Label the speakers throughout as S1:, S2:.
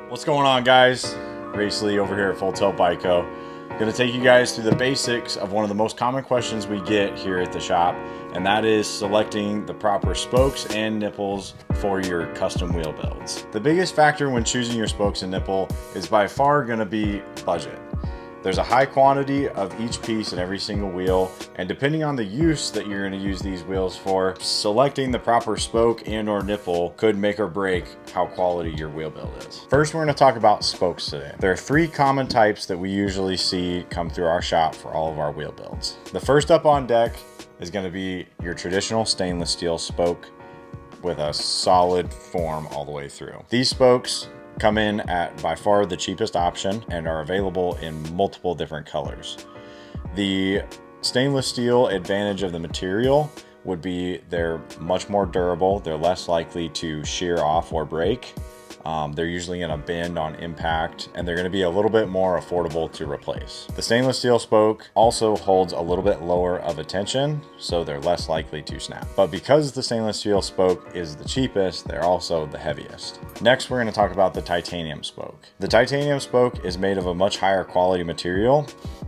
S1: What's going on, guys? Race Lee over here at Full Tilt Bike Co. Going to take you guys through the basics of one of the most common questions we get here at the shop, and that is selecting the proper spokes and nipples for your custom wheel builds. The biggest factor when choosing your spokes and nipple is by far going to be budget. There's a high quantity of each piece in every single wheel, and depending on the use that you're going to use these wheels for, selecting the proper spoke and or nipple could make or break how quality your wheel build is. First, we're going to talk about spokes today. There are three common types that we usually see come through our shop for all of our wheel builds. The first up on deck is going to be your traditional stainless steel spoke with a solid form all the way through. These spokes come in at by far the cheapest option and are available in multiple different colors. The stainless steel advantage of the material would be they're much more durable, they're less likely to shear off or break. They're usually going to bend on impact, and they're going to be a little bit more affordable to replace. The stainless steel spoke also holds a little bit lower of a tension, so they're less likely to snap. But because the stainless steel spoke is the cheapest, they're also the heaviest. Next, we're going to talk about the titanium spoke. The titanium spoke is made of a much higher quality material,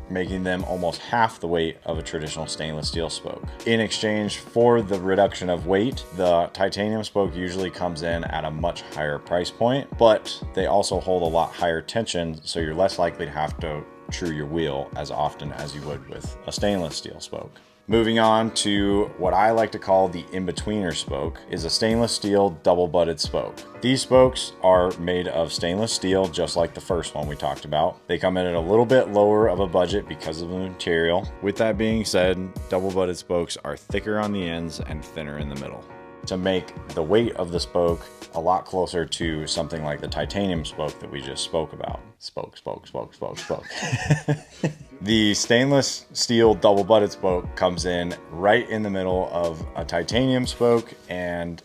S1: making them almost half the weight of a traditional stainless steel spoke. In exchange for the reduction of weight, the titanium spoke usually comes in at a much higher price point, but they also hold a lot higher tension, so you're less likely to have to true your wheel as often as you would with a stainless steel spoke. Moving on to what I like to call the in-betweener spoke is a stainless steel double-butted spoke. These spokes are made of stainless steel, just like the first one we talked about. They come in at a little bit lower of a budget because of the material. With that being said, double-butted spokes are thicker on the ends and thinner in the middle, to make the weight of the spoke a lot closer to something like the titanium spoke that we just spoke about. Spoke. The stainless steel double-butted spoke comes in right in the middle of a titanium spoke and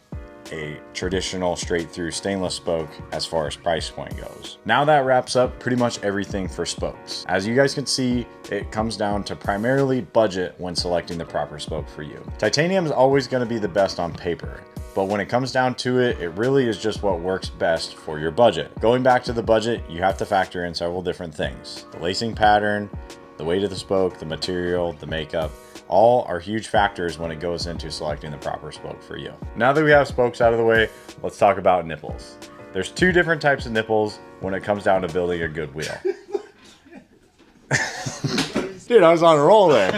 S1: a traditional straight through stainless spoke as far as price point goes. Now that wraps up pretty much everything for spokes. As you guys can see, it comes down to primarily budget when selecting the proper spoke for you. Titanium is always going to be the best on paper, but when it comes down to it, it really is just what works best for your budget. Going back to the budget, you have to factor in several different things. The lacing pattern, the weight of the spoke, the material, the makeup, all are huge factors when it goes into selecting the proper spoke for you. Now that we have spokes out of the way, let's talk about nipples. There's two different types of nipples when it comes down to building a good wheel. Dude, I was on a roll there.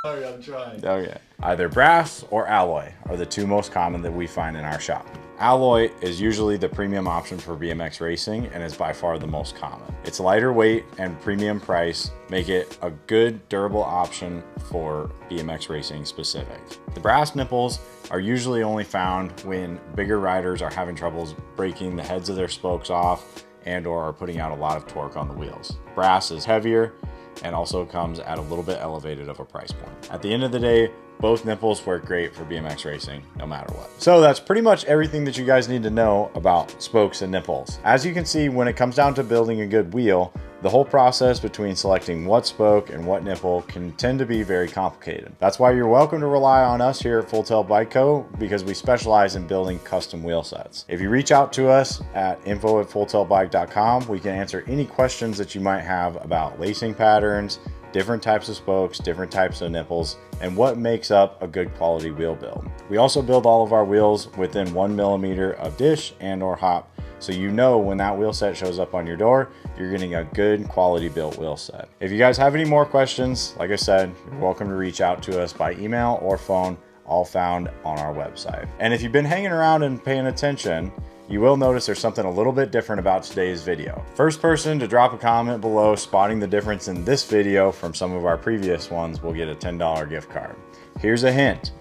S2: Sorry, I'm trying.
S1: Okay. Either brass or alloy are the two most common that we find in our shop. Alloy is usually the premium option for BMX racing and is by far the most common. Its lighter weight and premium price make it a good, durable option for BMX racing specific. The brass nipples are usually only found when bigger riders are having troubles breaking the heads of their spokes off and or are putting out a lot of torque on the wheels. Brass is heavier and also comes at a little bit elevated of a price point. At the end of the day, both nipples work great for BMX racing, no matter what. So that's pretty much everything that you guys need to know about spokes and nipples. As you can see, when it comes down to building a good wheel, the whole process between selecting what spoke and what nipple can tend to be very complicated. That's why you're welcome to rely on us here at Full Tilt Bike Co. because we specialize in building custom wheel sets. If you reach out to us at info@fulltiltbike.com, we can answer any questions that you might have about lacing patterns, different types of spokes, different types of nipples, and what makes up a good quality wheel build. We also build all of our wheels within 1 millimeter of dish and or hop, so you know when that wheel set shows up on your door, you're getting a good quality built wheel set. If you guys have any more questions, like I said, you're welcome to reach out to us by email or phone, all found on our website. And if you've been hanging around and paying attention, you will notice there's something a little bit different about today's video. First person to drop a comment below spotting the difference in this video from some of our previous ones will get a $10 gift card. Here's a hint.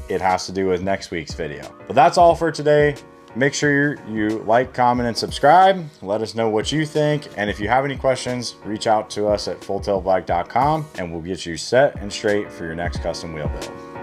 S1: It has to do with next week's video. But that's all for today. Make sure you like, comment, and subscribe. Let us know what you think. And if you have any questions, reach out to us at fulltiltbike.com and we'll get you set and straight for your next custom wheel build.